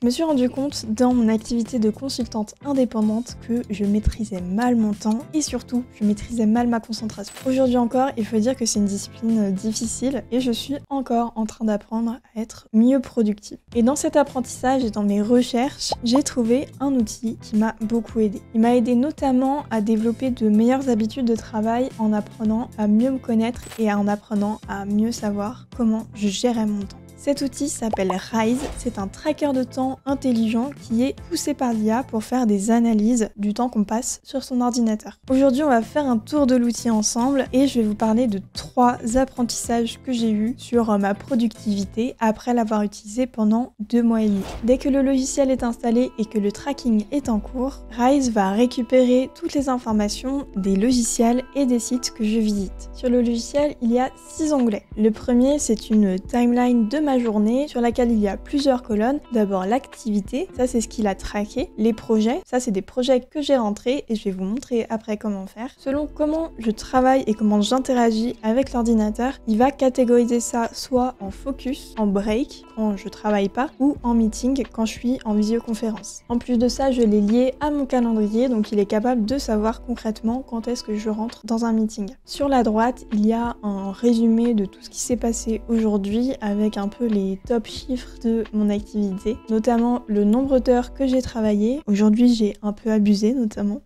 Je me suis rendu compte dans mon activité de consultante indépendante que je maîtrisais mal mon temps et surtout, je maîtrisais mal ma concentration. Aujourd'hui encore, il faut dire que c'est une discipline difficile et je suis encore en train d'apprendre à être mieux productive. Et dans cet apprentissage et dans mes recherches, j'ai trouvé un outil qui m'a beaucoup aidé. Il m'a aidé notamment à développer de meilleures habitudes de travail en apprenant à mieux me connaître et en apprenant à mieux savoir comment je gérais mon temps. Cet outil s'appelle Rise, c'est un tracker de temps intelligent qui est poussé par l'IA pour faire des analyses du temps qu'on passe sur son ordinateur. Aujourd'hui, on va faire un tour de l'outil ensemble et je vais vous parler de 3 apprentissages que j'ai eus sur ma productivité après l'avoir utilisé pendant 2 mois et demi. Dès que le logiciel est installé et que le tracking est en cours, Rise va récupérer toutes les informations des logiciels et des sites que je visite. Sur le logiciel, il y a 6 onglets. Le premier, c'est une timeline de ma journée sur laquelle il y a plusieurs colonnes. D'abord l'activité, ça c'est ce qu'il a traqué. Les projets, ça c'est des projets que j'ai rentrés et je vais vous montrer après comment faire. Selon comment je travaille et comment j'interagis avec l'ordinateur, il va catégoriser ça soit en focus, en break quand je travaille pas ou en meeting quand je suis en visioconférence. En plus de ça, je l'ai lié à mon calendrier donc il est capable de savoir concrètement quand est-ce que je rentre dans un meeting. Sur la droite, il y a un résumé de tout ce qui s'est passé aujourd'hui avec un peu les top chiffres de mon activité, notamment le nombre d'heures que j'ai travaillé. Aujourd'hui, j'ai un peu abusé notamment.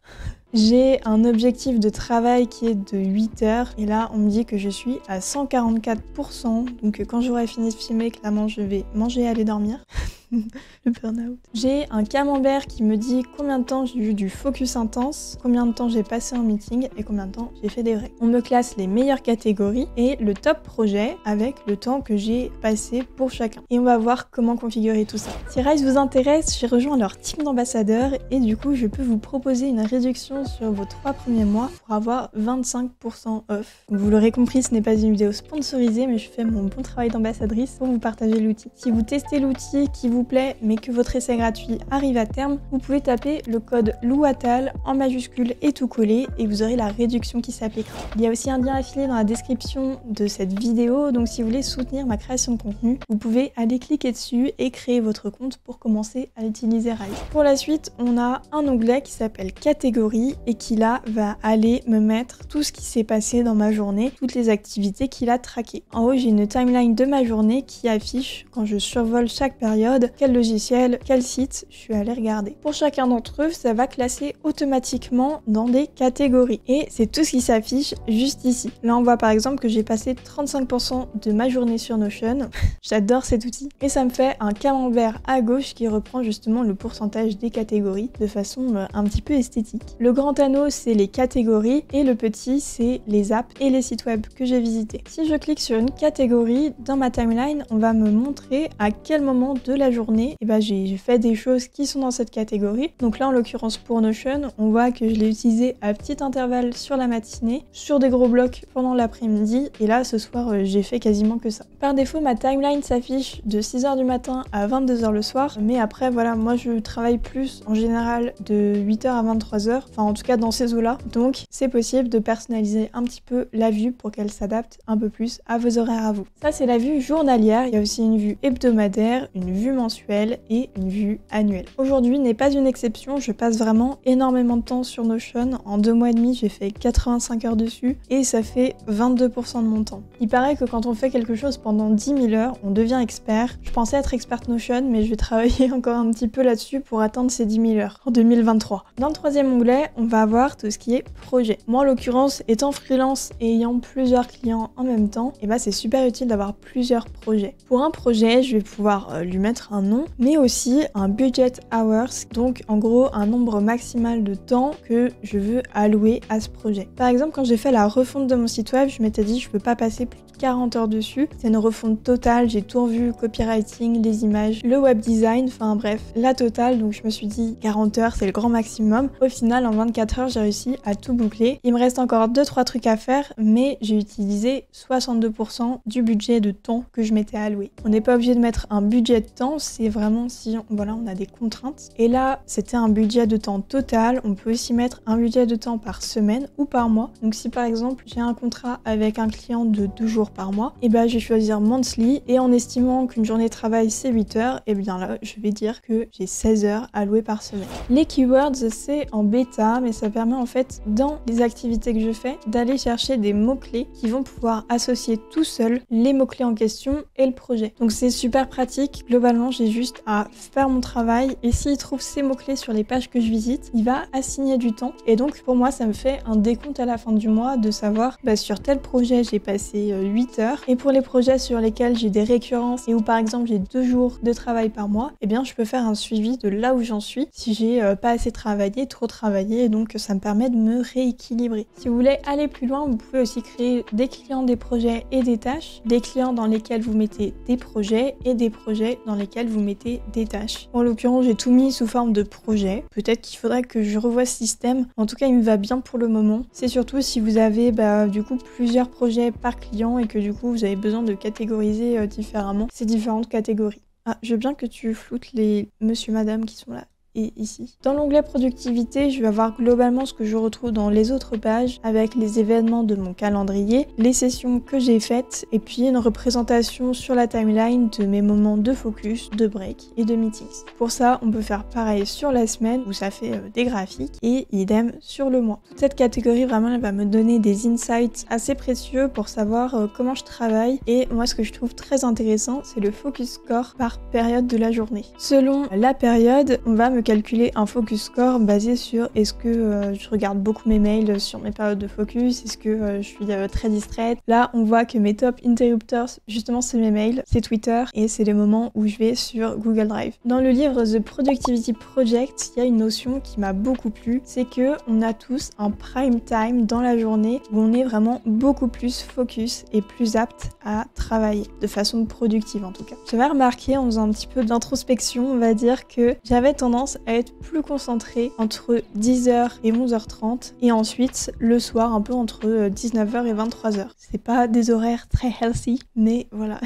J'ai un objectif de travail qui est de 8 heures et là on me dit que je suis à 144%, donc quand j'aurai fini de filmer, clairement je vais manger et aller dormir. Le burn-out. J'ai un camembert qui me dit combien de temps j'ai eu du focus intense, combien de temps j'ai passé en meeting et combien de temps j'ai fait des breaks. On me classe les meilleures catégories et le top projet avec le temps que j'ai passé pour chacun. Et on va voir comment configurer tout ça. Si Rise vous intéresse, j'ai rejoint leur team d'ambassadeurs et du coup je peux vous proposer une réduction sur vos 3 premiers mois pour avoir 25% off. Donc, vous l'aurez compris, ce n'est pas une vidéo sponsorisée mais je fais mon bon travail d'ambassadrice pour vous partager l'outil. Si vous testez l'outil qui vous plaît mais que votre essai gratuit arrive à terme, vous pouvez taper le code LOUATAL en majuscule et tout collé et vous aurez la réduction qui s'appliquera. Il y a aussi un lien affilié dans la description de cette vidéo, donc si vous voulez soutenir ma création de contenu, vous pouvez aller cliquer dessus et créer votre compte pour commencer à utiliser Rise. Pour la suite, on a un onglet qui s'appelle catégorie et qui là va aller me mettre tout ce qui s'est passé dans ma journée, toutes les activités qu'il a traquées. En haut, j'ai une timeline de ma journée qui affiche quand je survole chaque période quel logiciel, quel site je suis allée regarder. Pour chacun d'entre eux, ça va classer automatiquement dans des catégories. Et c'est tout ce qui s'affiche juste ici. Là, on voit par exemple que j'ai passé 35% de ma journée sur Notion. J'adore cet outil. Et ça me fait un camembert à gauche qui reprend justement le pourcentage des catégories de façon un petit peu esthétique. Le grand anneau, c'est les catégories et le petit, c'est les apps et les sites web que j'ai visités. Si je clique sur une catégorie, dans ma timeline, on va me montrer à quel moment de la journée, et j'ai fait des choses qui sont dans cette catégorie. Donc là, en l'occurrence pour Notion, on voit que je l'ai utilisé à petit intervalle sur la matinée, sur des gros blocs pendant l'après-midi, et là, ce soir, j'ai fait quasiment que ça. Par défaut, ma timeline s'affiche de 6h du matin à 22h le soir, mais après, voilà, moi, je travaille plus en général de 8h à 23h, enfin, en tout cas, dans ces eaux-là. Donc, c'est possible de personnaliser un petit peu la vue pour qu'elle s'adapte un peu plus à vos horaires à vous. Ça, c'est la vue journalière. Il y a aussi une vue hebdomadaire, une vue mensuelle et une vue annuelle. Aujourd'hui n'est pas une exception, je passe vraiment énormément de temps sur Notion. En 2 mois et demi, j'ai fait 85 heures dessus et ça fait 22% de mon temps. Il paraît que quand on fait quelque chose pendant 10 000 heures, on devient expert. Je pensais être experte Notion, mais je vais travailler encore un petit peu là-dessus pour atteindre ces 10 000 heures en 2023. Dans le 3e onglet, on va avoir tout ce qui est projet. Moi, en l'occurrence, étant freelance et ayant plusieurs clients en même temps, c'est super utile d'avoir plusieurs projets. Pour un projet, je vais pouvoir lui mettre un nom, mais aussi un budget hours, donc en gros un nombre maximal de temps que je veux allouer à ce projet. Par exemple, quand j'ai fait la refonte de mon site web, je m'étais dit je peux pas passer plus de 40 heures dessus. C'est une refonte totale, j'ai tout revu, copywriting, les images, le web design, enfin bref, la totale, donc je me suis dit 40 heures c'est le grand maximum. Au final, en 24 heures, j'ai réussi à tout boucler. Il me reste encore 2-3 trucs à faire, mais j'ai utilisé 62% du budget de temps que je m'étais alloué. On n'est pas obligé de mettre un budget de temps, c'est vraiment si on a des contraintes. Et là, c'était un budget de temps total. On peut aussi mettre un budget de temps par semaine ou par mois. Donc si par exemple, j'ai un contrat avec un client de 2 jours par mois, et ben je vais choisir monthly et en estimant qu'une journée de travail c'est 8 heures, et bien là, je vais dire que j'ai 16 heures allouées par semaine. Les keywords, c'est en bêta, mais ça permet en fait, dans les activités que je fais, d'aller chercher des mots-clés qui vont pouvoir associer tout seul les mots-clés en question et le projet. Donc c'est super pratique. Globalement, j'ai juste à faire mon travail et s'il trouve ces mots-clés sur les pages que je visite, il va assigner du temps. Et donc pour moi, ça me fait un décompte à la fin du mois de savoir sur tel projet, j'ai passé 8 heures et pour les projets sur lesquels j'ai des récurrences et où par exemple j'ai 2 jours de travail par mois, eh bien je peux faire un suivi de là où j'en suis si j'ai pas assez travaillé, trop travaillé, et donc ça me permet de me rééquilibrer. Si vous voulez aller plus loin, vous pouvez aussi créer des clients, des projets et des tâches, des clients dans lesquels vous mettez des projets et des projets dans lesquels vous mettez des tâches. En l'occurrence, j'ai tout mis sous forme de projet. Peut-être qu'il faudrait que je revoie ce système. En tout cas, il me va bien pour le moment. C'est surtout si vous avez du coup plusieurs projets par client et que du coup vous avez besoin de catégoriser différemment ces différentes catégories. Ah, je veux bien que tu floutes les monsieur madame qui sont là. Et ici. Dans l'onglet productivité, je vais avoir globalement ce que je retrouve dans les autres pages avec les événements de mon calendrier, les sessions que j'ai faites et puis une représentation sur la timeline de mes moments de focus, de break et de meetings. Pour ça, on peut faire pareil sur la semaine où ça fait des graphiques et idem sur le mois. Toute cette catégorie vraiment elle va me donner des insights assez précieux pour savoir comment je travaille et moi ce que je trouve très intéressant c'est le focus score par période de la journée. Selon la période, on va me calculer un focus score basé sur est-ce que je regarde beaucoup mes mails sur mes périodes de focus, est-ce que je suis très distraite. Là, on voit que mes top interrupters, justement, c'est mes mails, c'est Twitter et c'est les moments où je vais sur Google Drive. Dans le livre The Productivity Project, il y a une notion qui m'a beaucoup plu, c'est que on a tous un prime time dans la journée où on est vraiment beaucoup plus focus et plus apte à travailler de façon productive en tout cas. J'avais remarqué en faisant un petit peu d'introspection, on va dire que j'avais tendance à être plus concentrée entre 10h et 11h30 et ensuite le soir un peu entre 19h et 23h. C'est pas des horaires très healthy, mais voilà.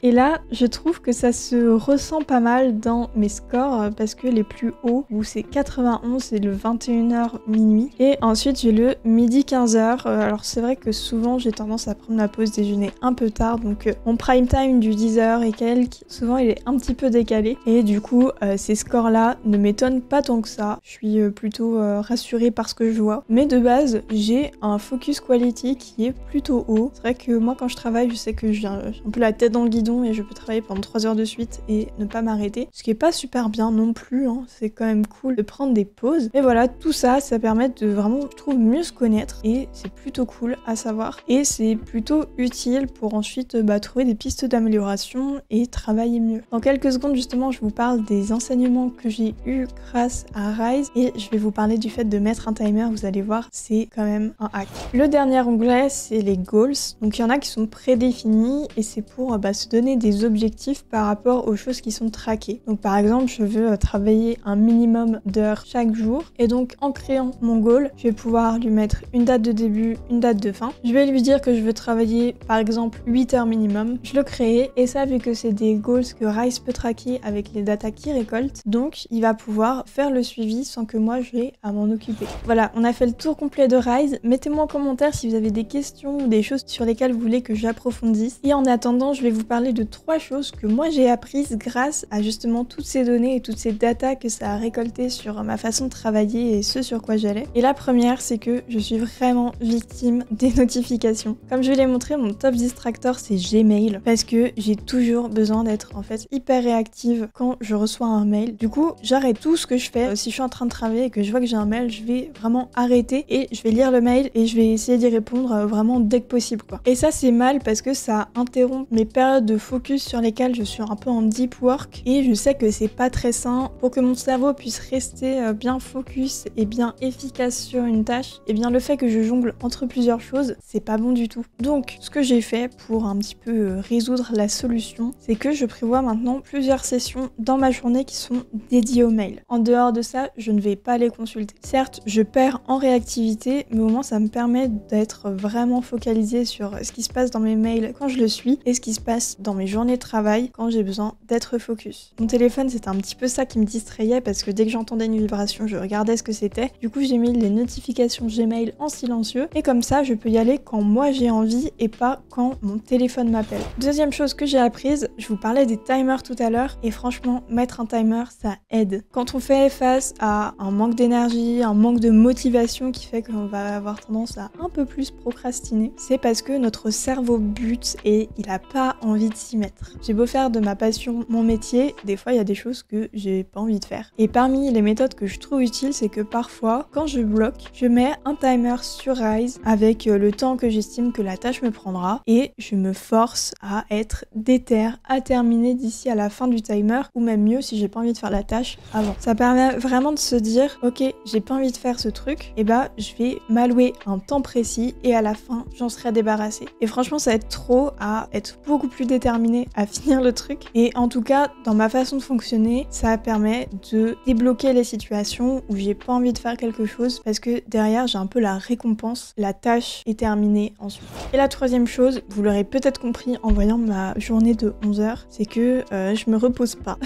Et là, je trouve que ça se ressent pas mal dans mes scores parce que les plus hauts, où c'est 91, c'est le 21h minuit. Et ensuite, j'ai le midi 15h. Alors c'est vrai que souvent, j'ai tendance à prendre ma pause déjeuner un peu tard. Donc mon prime time du 10h et quelques, souvent il est un petit peu décalé. Et du coup, ces scores-là ne m'étonnent pas tant que ça. Je suis plutôt rassurée par ce que je vois. Mais de base, j'ai un focus quality qui est plutôt haut. C'est vrai que moi, quand je travaille, je sais que j'ai un peu la tête dans le guidon et je peux travailler pendant 3 heures de suite et ne pas m'arrêter. Ce qui est pas super bien non plus, hein. C'est quand même cool de prendre des pauses. Mais voilà, tout ça, ça permet de vraiment, je trouve, mieux se connaître et c'est plutôt cool à savoir. Et c'est plutôt utile pour ensuite trouver des pistes d'amélioration et travailler mieux. Dans quelques secondes, justement, je vous parle des enseignements que j'ai eu grâce à Rise et je vais vous parler du fait de mettre un timer. Vous allez voir, c'est quand même un hack. Le dernier onglet, c'est les goals. Donc il y en a qui sont prédéfinis et c'est pour se donner des objectifs par rapport aux choses qui sont traquées. Donc par exemple, je veux travailler un minimum d'heures chaque jour et donc en créant mon goal, je vais pouvoir lui mettre une date de début, une date de fin. Je vais lui dire que je veux travailler par exemple 8 heures minimum. Je le crée et ça, vu que c'est des goals que Rise peut traquer avec les data qu'il récolte, donc il va pouvoir faire le suivi sans que moi j'ai à m'en occuper. Voilà, on a fait le tour complet de Rise. Mettez-moi en commentaire si vous avez des questions ou des choses sur lesquelles vous voulez que j'approfondisse. Et en attendant, je vais vous parler de 3 choses que moi j'ai apprises grâce à justement toutes ces données et toutes ces datas que ça a récoltées sur ma façon de travailler et ce sur quoi j'allais. Et la première, c'est que je suis vraiment victime des notifications. Comme je l'ai montré, mon top distractor c'est Gmail parce que j'ai toujours besoin d'être en fait hyper réactive quand je reçois un mail. Du coup, j'arrête tout ce que je fais. Si je suis en train de travailler et que je vois que j'ai un mail, je vais vraiment arrêter et je vais lire le mail et je vais essayer d'y répondre vraiment dès que possible quoi. Et ça c'est mal parce que ça interrompt mes périodes de focus sur lesquelles je suis un peu en deep work et je sais que c'est pas très sain pour que mon cerveau puisse rester bien focus et bien efficace sur une tâche. Et bien le fait que je jongle entre plusieurs choses, c'est pas bon du tout. Donc ce que j'ai fait pour un petit peu résoudre la solution, c'est que je prévois maintenant plusieurs sessions dans ma journée qui sont dédiées dédiés aux mails. En dehors de ça, je ne vais pas les consulter. Certes, je perds en réactivité, mais au moins ça me permet d'être vraiment focalisée sur ce qui se passe dans mes mails quand je le suis et ce qui se passe dans mes journées de travail quand j'ai besoin d'être focus. Mon téléphone, c'était un petit peu ça qui me distrayait parce que dès que j'entendais une vibration, je regardais ce que c'était. Du coup, j'ai mis les notifications Gmail en silencieux et comme ça, je peux y aller quand moi j'ai envie et pas quand mon téléphone m'appelle. Deuxième chose que j'ai apprise, je vous parlais des timers tout à l'heure et franchement, mettre un timer, ça aide. Quand on fait face à un manque d'énergie, un manque de motivation qui fait qu'on va avoir tendance à un peu plus procrastiner, c'est parce que notre cerveau bute et il a pas envie de s'y mettre. J'ai beau faire de ma passion mon métier, des fois il y a des choses que j'ai pas envie de faire. Et parmi les méthodes que je trouve utiles, c'est que parfois, quand je bloque, je mets un timer sur Rise avec le temps que j'estime que la tâche me prendra et je me force à être déter, à terminer d'ici à la fin du timer ou même mieux si j'ai pas envie de faire la tâche avant. Ça permet vraiment de se dire ok, j'ai pas envie de faire ce truc, et bah je vais m'allouer un temps précis et à la fin j'en serai débarrassée. Et franchement ça aide trop à être beaucoup plus déterminée à finir le truc et en tout cas dans ma façon de fonctionner ça permet de débloquer les situations où j'ai pas envie de faire quelque chose parce que derrière j'ai un peu la récompense, la tâche est terminée ensuite. Et la troisième chose, vous l'aurez peut-être compris en voyant ma journée de 11h, c'est que je me repose pas.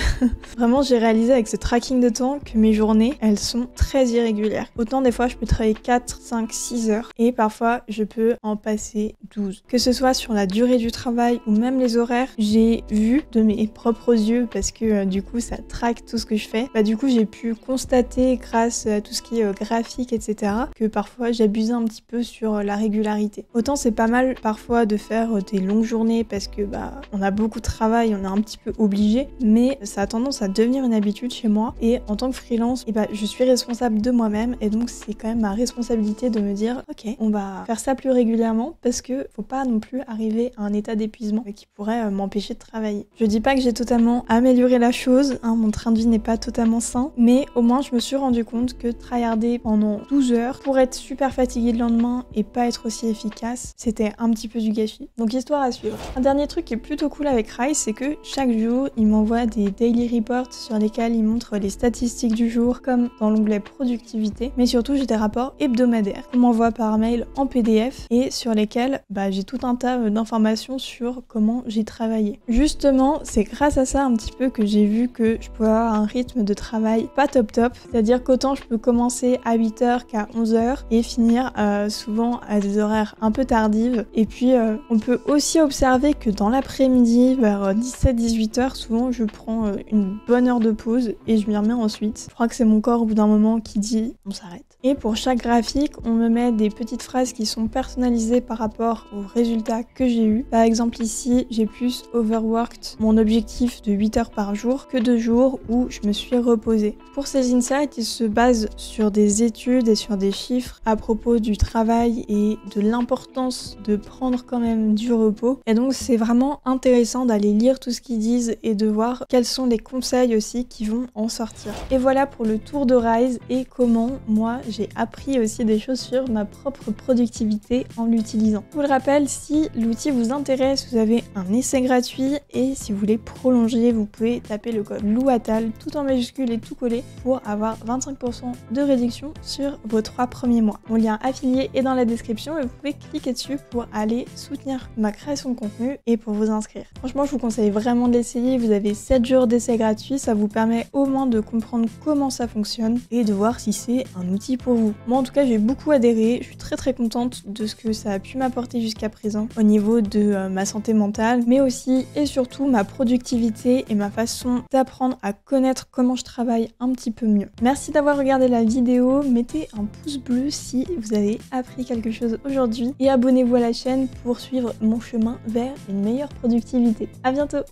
Vraiment j'ai réalisé avec ce tracking de temps que mes journées elles sont très irrégulières. Autant des fois je peux travailler 4, 5, 6 heures et parfois je peux en passer 12. Que ce soit sur la durée du travail ou même les horaires, j'ai vu de mes propres yeux parce que du coup ça traque tout ce que je fais. Bah du coup j'ai pu constater grâce à tout ce qui est graphique etc. que parfois j'abusais un petit peu sur la régularité. Autant c'est pas mal parfois de faire des longues journées parce que bah on a beaucoup de travail, on est un petit peu obligé, mais ça a tendance à devenir une habitude chez moi et en tant que freelance, et bah je suis responsable de moi-même et donc c'est quand même ma responsabilité de me dire ok, on va faire ça plus régulièrement parce que faut pas non plus arriver à un état d'épuisement qui pourrait m'empêcher de travailler. Je dis pas que j'ai totalement amélioré la chose, hein, mon train de vie n'est pas totalement sain, mais au moins je me suis rendu compte que tryharder pendant 12 heures pour être super fatiguée le lendemain et pas être aussi efficace, c'était un petit peu du gâchis. Donc histoire à suivre. Un dernier truc qui est plutôt cool avec Rise, c'est que chaque jour, il m'envoie des daily reports sur lesquels il montre les statistiques du jour comme dans l'onglet productivité, mais surtout j'ai des rapports hebdomadaires qu'on m'envoie par mail en PDF et sur lesquels j'ai tout un tas d'informations sur comment j'ai travaillé. Justement, c'est grâce à ça un petit peu que j'ai vu que je pouvais avoir un rythme de travail pas top, c'est-à-dire qu'autant je peux commencer à 8h qu'à 11h et finir souvent à des horaires un peu tardives. Et puis on peut aussi observer que dans l'après-midi, vers 17-18h, souvent je prends une bonne heure de pause et je m'y remets ensuite. Je crois que c'est mon corps au bout d'un moment qui dit on s'arrête. Et pour chaque graphique, on me met des petites phrases qui sont personnalisées par rapport aux résultats que j'ai eu. Par exemple ici, j'ai plus overworked mon objectif de 8 heures par jour que de jours où je me suis reposée. Pour ces insights, ils se basent sur des études et sur des chiffres à propos du travail et de l'importance de prendre quand même du repos. Et donc c'est vraiment intéressant d'aller lire tout ce qu'ils disent et de voir quels sont les conseils aussi qui vont en sortir. Et voilà pour le tour de Rise et comment moi j'ai appris aussi des choses sur ma propre productivité en l'utilisant. Je vous le rappelle, si l'outil vous intéresse, vous avez un essai gratuit et si vous voulez prolonger, vous pouvez taper le code LOUATAL tout en majuscule et tout collé pour avoir 25% de réduction sur vos 3 premiers mois. Mon lien affilié est dans la description et vous pouvez cliquer dessus pour aller soutenir ma création de contenu et pour vous inscrire. Franchement, je vous conseille vraiment de l'essayer. Vous avez 7 jours d'essai gratuit, ça vous permet au moins de comprendre comment ça fonctionne et de voir si c'est un outil pour vous. Moi en tout cas j'ai beaucoup adhéré, je suis très contente de ce que ça a pu m'apporter jusqu'à présent au niveau de ma santé mentale, mais aussi et surtout ma productivité et ma façon d'apprendre à connaître comment je travaille un petit peu mieux. Merci d'avoir regardé la vidéo, mettez un pouce bleu si vous avez appris quelque chose aujourd'hui et abonnez-vous à la chaîne pour suivre mon chemin vers une meilleure productivité. À bientôt!